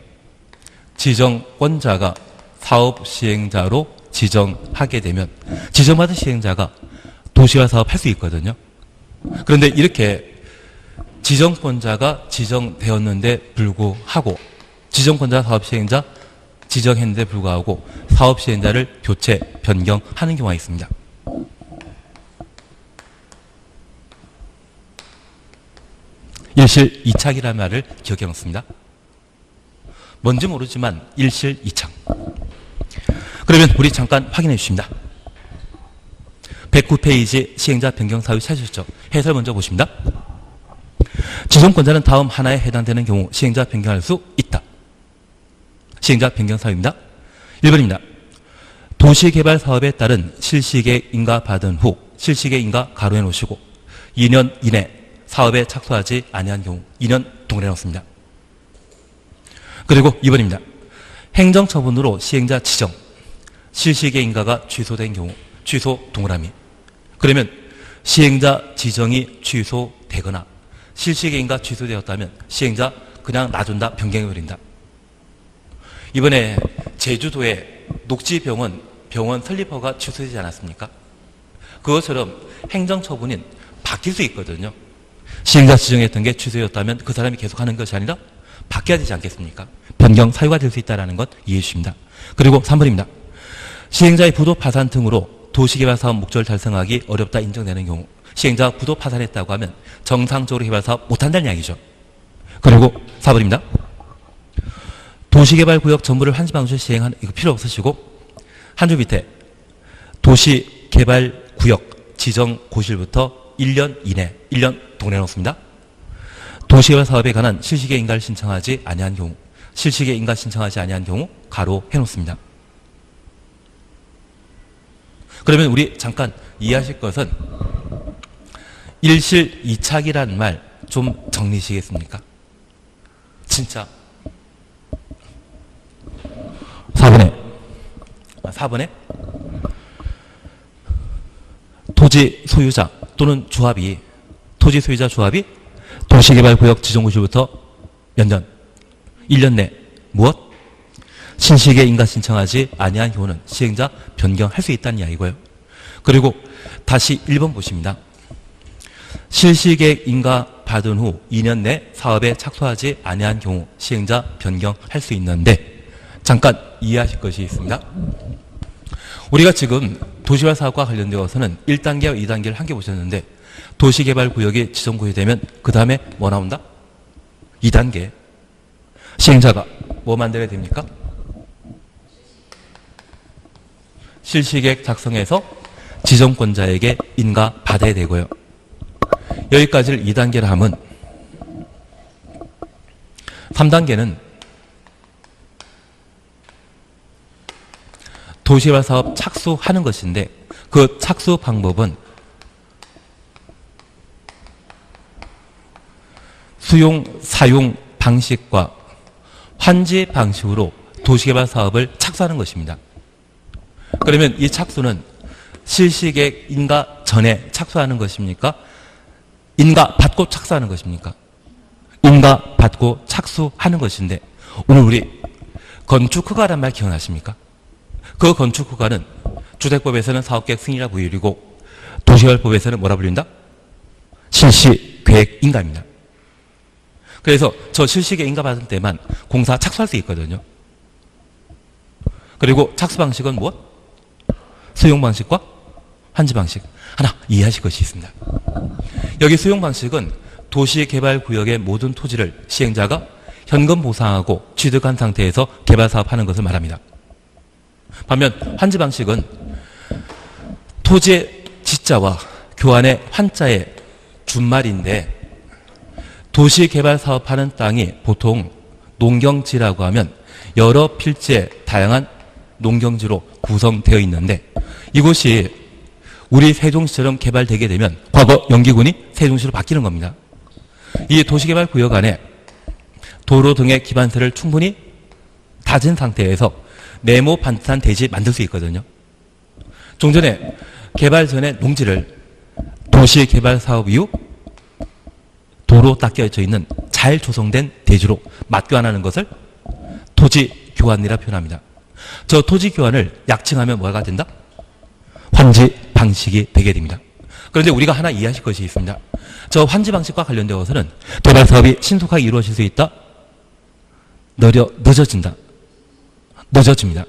지정권자가 사업 시행자로 지정하게 되면 지정받은 시행자가 도시개발 사업 할 수 있거든요. 그런데 이렇게 지정권자가 지정되었는데 불구하고 지정권자 사업 시행자 지정했는데 불구하고 사업 시행자를 교체, 변경하는 경우가 있습니다. 일실이착이라는 말을 기억해 놓습니다. 뭔지 모르지만 일실이착. 그러면 우리 잠깐 확인해 주십니다. 109페이지 시행자 변경 사유 찾으셨죠? 해설 먼저 보십니다. 지정권자는 다음 하나에 해당되는 경우 시행자 변경할 수 있다. 시행자 변경 사유입니다. 1번입니다. 도시개발 사업에 따른 실시계획 인가 받은 후 실시계획 인가 가로해 놓으시고 2년 이내 사업에 착수하지 아니한 경우 2년 동일해 놓습니다. 그리고 2번입니다. 행정처분으로 시행자 지정, 실시계획 인가가 취소된 경우 취소 동그라미. 그러면 시행자 지정이 취소되거나 실시계획 인가 취소되었다면 시행자 그냥 놔둔다, 변경해버린다. 이번에 제주도에 녹지병원 병원 설립허가 취소되지 않았습니까? 그것처럼 행정처분인 바뀔 수 있거든요. 시행자 지정했던 게 취소였다면 그 사람이 계속하는 것이 아니라 바뀌어야 되지 않겠습니까? 변경 사유가 될 수 있다는 것 이해해 주십니다. 그리고 3번입니다. 시행자의 부도 파산 등으로 도시개발 사업 목적을 달성하기 어렵다 인정되는 경우 시행자가 부도 파산했다고 하면 정상적으로 개발 사업 못한다는 이야기죠. 그리고 4번입니다. 도시개발구역 전부를 한시방수 시행하는 이거 필요 없으시고 한 줄 밑에 도시개발구역 지정고시일부터 1년 이내 1년 동일해 놓습니다. 도시개발 사업에 관한 실시계획 인가를 신청하지 아니한 경우 실시계획 인가 신청하지 아니한 경우 가로 해놓습니다. 그러면 우리 잠깐 이해하실 것은 일실이착이라는 말 좀 정리시겠습니까? 진짜 4번에 토지 소유자 또는 조합이 토지 소유자 조합이 도시개발구역 지정고시부터 몇 년? 1년 내 무엇? 실시계획 인가 신청하지 아니한 경우는 시행자 변경할 수 있다는 이야기고요. 그리고 다시 1번 보십니다. 실시계획 인가 받은 후 2년 내 사업에 착수하지 아니한 경우 시행자 변경할 수 있는데 잠깐 이해하실 것이 있습니다. 우리가 지금 도시개발 사업과 관련되어서는 1단계와 2단계를 함께 보셨는데 도시개발구역이 지정구역이 되면 그 다음에 뭐 나온다? 2단계. 시행자가 뭐 만들어야 됩니까? 실시계획 작성해서 지정권자에게 인가 받아야 되고요. 여기까지를 2단계로 하면 3단계는 도시개발 사업 착수하는 것인데 그 착수 방법은 수용, 사용 방식과 환지 방식으로 도시개발 사업을 착수하는 것입니다. 그러면 이 착수는 실시계획 인가 전에 착수하는 것입니까? 인가 받고 착수하는 것입니까? 인가 받고 착수하는 것인데 오늘 우리 건축 허가란 말 기억나십니까? 그 건축 허가는 주택법에서는 사업계획 승인이라 부여리고 도시개발법에서는 뭐라 불린다? 실시계획 인가입니다. 그래서 저 실시계획 인가 받은 때만 공사 착수할 수 있거든요. 그리고 착수 방식은 무엇? 수용 방식과 환지 방식. 하나 이해하실 것이 있습니다. 여기 수용 방식은 도시개발구역의 모든 토지를 시행자가 현금 보상하고 취득한 상태에서 개발사업하는 것을 말합니다. 반면 환지 방식은 토지의 지자와 교환의 환자의 준말인데 도시개발 사업하는 땅이 보통 농경지라고 하면 여러 필지의 다양한 농경지로 구성되어 있는데 이곳이 우리 세종시처럼 개발되게 되면 과거 영기군이 세종시로 바뀌는 겁니다. 이 도시개발구역 안에 도로 등의 기반세를 충분히 다진 상태에서 네모 반듯한 대지 만들 수 있거든요. 좀 전에 개발 전에 농지를 도시개발 사업 이후 도로 딱 껴져 있는 잘 조성된 대지로 맞교환하는 것을 토지 교환이라 표현합니다. 저 토지 교환을 약칭하면 뭐가 된다? 환지 방식이 되게 됩니다. 그런데 우리가 하나 이해하실 것이 있습니다. 저 환지 방식과 관련되어서는 개발 사업이 신속하게 이루어질 수 있다? 늦어집니다.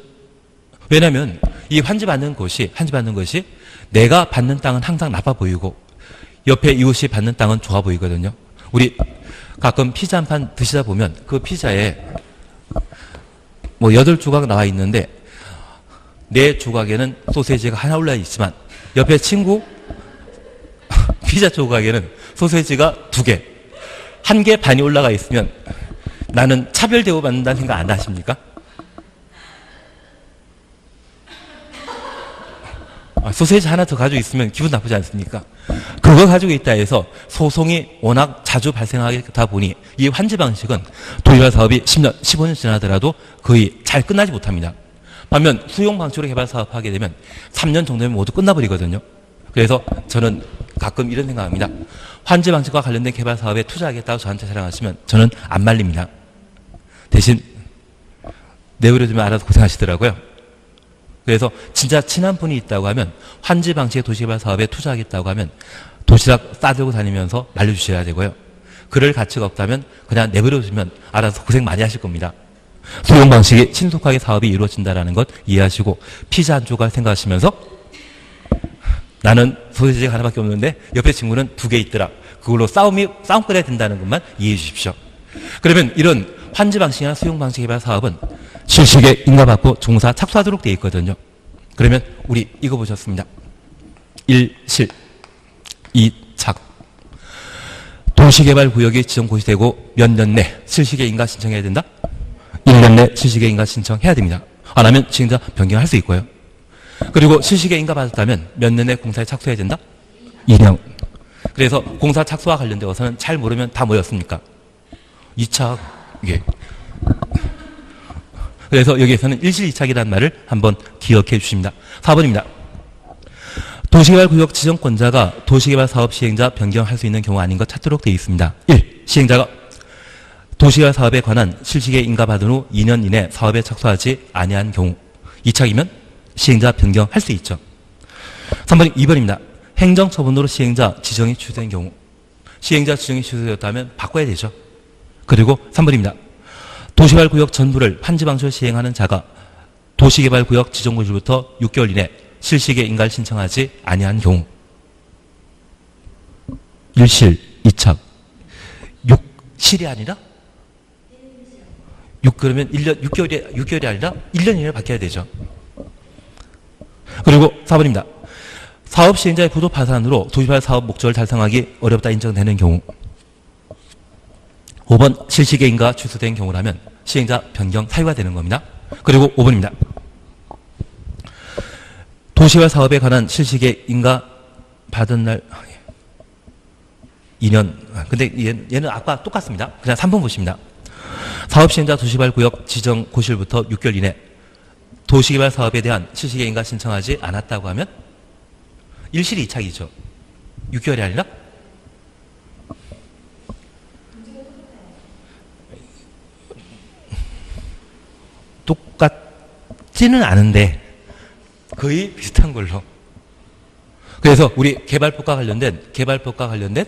왜냐하면 이 환지 받는 것이 내가 받는 땅은 항상 나빠 보이고 옆에 이웃이 받는 땅은 좋아 보이거든요. 우리 가끔 피자 한 판 드시다 보면 그 피자에 뭐 8조각 나와 있는데 내 조각에는 소세지가 하나 올라 있지만 옆에 친구 피자 조각에는 소세지가 2개, 1개 반이 올라가 있으면 나는 차별 대우받는다는 생각 안 하십니까? 소세지 하나 더 가지고 있으면 기분 나쁘지 않습니까? 그거 가지고 있다 해서 소송이 워낙 자주 발생하다 보니 이 환지 방식은 도시개발 사업이 10년, 15년 지나더라도 거의 잘 끝나지 못합니다. 반면 수용 방식으로 개발 사업하게 되면 3년 정도면 모두 끝나버리거든요. 그래서 저는 가끔 이런 생각합니다. 환지 방식과 관련된 개발 사업에 투자하겠다고 저한테 자랑하시면 저는 안 말립니다. 대신 내버려두면 알아서 고생하시더라고요. 그래서 진짜 친한 분이 있다고 하면 환지 방식의 도시개발 사업에 투자하겠다고 하면 도시락 싸들고 다니면서 말려주셔야 되고요. 그럴 가치가 없다면 그냥 내버려두면 알아서 고생 많이 하실 겁니다. 수용 방식이 신속하게 사업이 이루어진다는 것 이해하시고 피자 한 조각 생각하시면서 나는 소세지가 하나밖에 없는데 옆에 친구는 2개 있더라. 그걸로 싸움 끓여야 된다는 것만 이해해 주십시오. 그러면 이런 환지 방식이나 수용 방식 개발 사업은 실시계 인가받고 종사 착수하도록 되어 있거든요. 그러면 우리 이거 보셨습니다. 1실 2착 도시개발구역이 지정고시되고 몇 년 내 실시계 인가 신청해야 된다? 1년 내 실시계 인가 신청해야 됩니다. 안 하면 시행자 변경할 수 있고요. 그리고 실시계 인가 받았다면 몇 년 내 공사에 착수해야 된다? 2년. 그래서 공사 착수와 관련되어서는 잘 모르면 다 뭐였습니까? 2착. 예. 그래서 여기에서는 1실 2착이라는 말을 한번 기억해 주십니다. 4번입니다. 도시개발구역 지정권자가 도시개발 사업 시행자 변경할 수 있는 경우 아닌 것 찾도록 되어 있습니다. 1. 시행자가 도시개발 사업에 관한 실시계 인가 받은 후 2년 이내 사업에 착수하지 아니한 경우 2착이면 시행자 변경할 수 있죠. 2번입니다. 행정처분으로 시행자 지정이 취소된 경우 시행자 지정이 취소되었다면 바꿔야 되죠. 그리고 3번입니다. 도시개발구역 전부를 환지 방식으로 시행하는 자가 도시개발구역 지정고시부터 6개월 이내 실시계 인가를 신청하지 아니한 경우 1실 2착 6실이 아니라 6 그러면 1년 6개월이 아니라 1년 이내로 바뀌어야 되죠. 그리고 4번입니다. 사업 시행자의 부도 파산으로 도시개발 사업 목적을 달성하기 어렵다 인정되는 경우 5번 실시계 인가 취소된 경우라면 시행자 변경 사유가 되는 겁니다. 그리고 5번입니다. 도시개발 사업에 관한 실시계 인가 받은 날 2년. 근데 얘는 아까 똑같습니다. 그냥 3번 보십니다. 사업시행자 도시개발구역 지정 고시일부터 6개월 이내 도시개발 사업에 대한 실시계 인가 신청하지 않았다고 하면 일실이 이착이죠. 6개월이 아니라 똑같지는 않은데 거의 비슷한 걸로. 그래서 우리 개발법과 관련된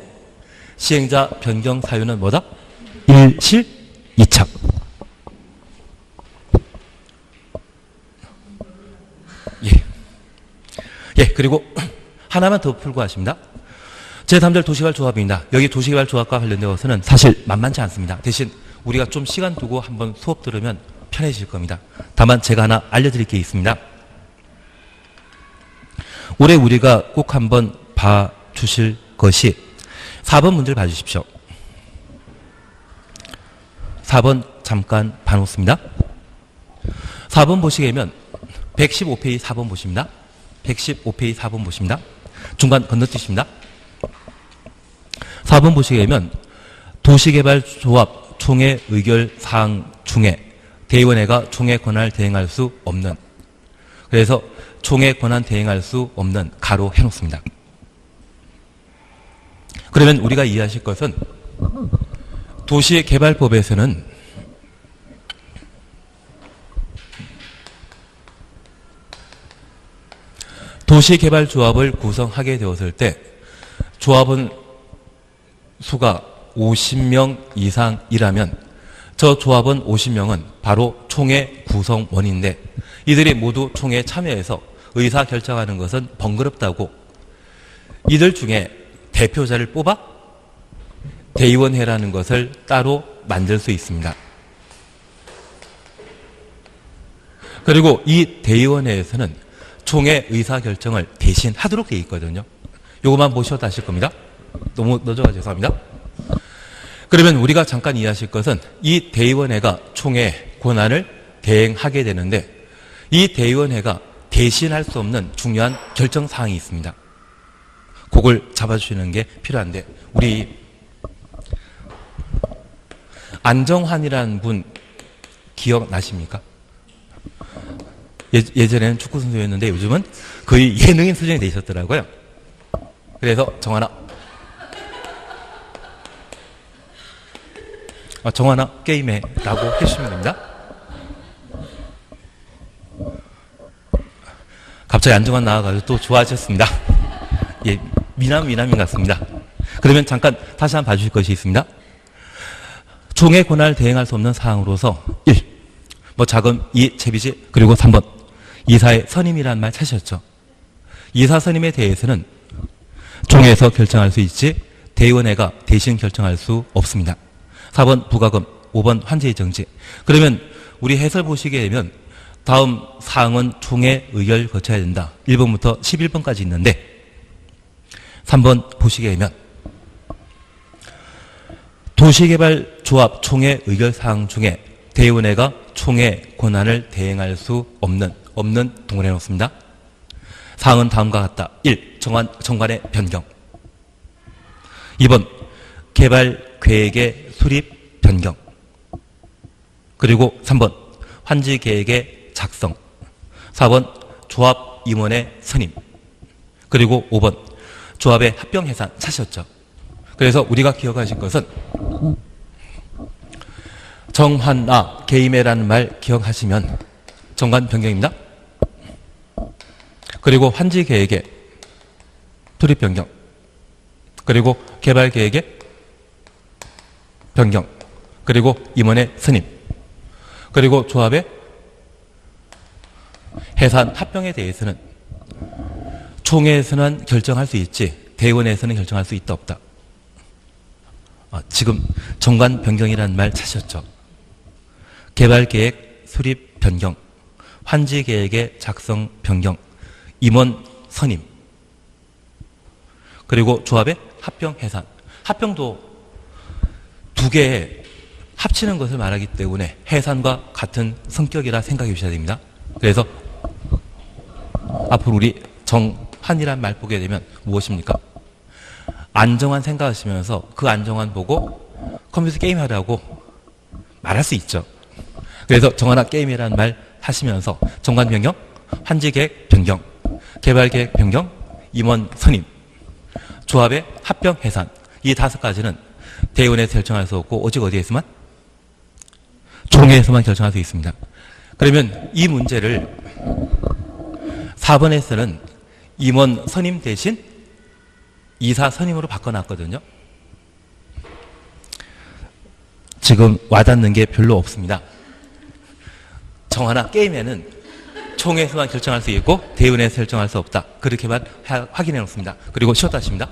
시행자 변경 사유는 뭐다? 일실 이착. 예, 그리고 하나만 더 풀고 하십니다. 제3절 도시개발 조합입니다. 여기 도시개발 조합과 관련된 것은 사실 만만치 않습니다. 대신 우리가 좀 시간 두고 한번 수업 들으면 편해질 겁니다. 다만 제가 하나 알려드릴 게 있습니다. 올해 우리가 꼭 한번 봐주실 것이 4번 문제를 봐주십시오. 4번 잠깐 봐놓습니다. 4번 보시게 되면 115페이지 4번 보십니다. 115페이지 4번 보십니다. 중간 건너뛰십니다. 4번 보시게 되면 도시개발조합 총회 의결사항 중에 대의원회가 총회 권한을 대행할 수 없는, 그래서 총회 권한 대행할 수 없는 가로 해놓습니다. 그러면 우리가 이해하실 것은 도시개발법에서는 도시개발조합을 구성하게 되었을 때 조합원 수가 50명 이상이라면 저 조합원 50명은 바로 총회 구성원인데 이들이 모두 총회에 참여해서 의사 결정하는 것은 번거롭다고 이들 중에 대표자를 뽑아 대의원회라는 것을 따로 만들 수 있습니다. 그리고 이 대의원회에서는 총회 의사결정을 대신 하도록 되어 있거든요. 요것만 보셔도 아실 겁니다. 너무 늦어가지고 죄송합니다. 그러면 우리가 잠깐 이해하실 것은 이 대의원회가 총회 권한을 대행하게 되는데 이 대의원회가 대신할 수 없는 중요한 결정사항이 있습니다. 그걸 잡아주시는 게 필요한데 우리 안정환이라는 분 기억나십니까? 예전에는 축구 선수였는데 요즘은 거의 예능인 수준이 되셨더라고요. 그래서 정환아 게임해 라고 해주시면 됩니다. 갑자기 안정환 나와가지고 또 좋아하셨습니다. 예, 미남인 같습니다. 그러면 잠깐 다시 한번 봐주실 것이 있습니다. 총회 권한을 대행할 수 없는 사항으로서 1. 자금 2. 채비지 그리고 3번 이사의 선임이라는 말 찾으셨죠. 이사 선임에 대해서는 총회에서 결정할 수 있지 대의원회가 대신 결정할 수 없습니다. 4번 부가금 5번 환제의 정지. 그러면 우리 해설 보시게 되면 다음 사항은 총회 의결 거쳐야 된다. 1번부터 11번까지 있는데 3번 보시게 되면 도시개발조합 총회 의결사항 중에 대의원회가 총회 권한을 대행할 수 없는 동을 해놓습니다. 사항은 다음과 같다. 1. 정관의 변경. 2번 개발계획의 수립 변경. 그리고 3번 환지계획의 작성. 4번 조합 임원의 선임. 그리고 5번 조합의 합병 해산 찾으셨죠. 그래서 우리가 기억하실 것은 정환아 개임해라는 말 기억하시면 정관 변경입니다. 그리고 환지 계획의 수립 변경. 그리고 개발 계획의 변경. 그리고 임원의 선임. 그리고 조합의 해산 합병에 대해서는 총회에서는 결정할 수 있지 대의원회에서는 결정할 수 있다 없다. 지금 정관 변경이라는 말 찾으셨죠. 개발계획 수립 변경, 환지계획의 작성 변경, 임원 선임, 그리고 조합의 합병 해산. 합병도 두 개 합치는 것을 말하기 때문에 해산과 같은 성격이라 생각해 주셔야 됩니다. 그래서 앞으로 우리 정한이란 말 보게 되면 무엇입니까? 안정환 생각하시면서 그 안정환 보고 컴퓨터 게임 하라고 말할 수 있죠. 그래서 정한아 게임이라는 말 하시면서 정관 변경, 환지 계획 변경, 개발 계획 변경, 임원 선임, 조합의 합병 해산, 이 5가지는 대의원에서 결정할 수 없고 오직 어디에서만? 총회에서만 결정할 수 있습니다. 그러면 이 문제를 4번에서는 임원 선임 대신 이사 선임으로 바꿔놨거든요. 지금 와닿는 게 별로 없습니다. 정하나 게임에는 총회에서만 결정할 수 있고 대의원에서 결정할 수 없다. 그렇게만 확인해 놓습니다. 그리고 쉬었다 하십니다.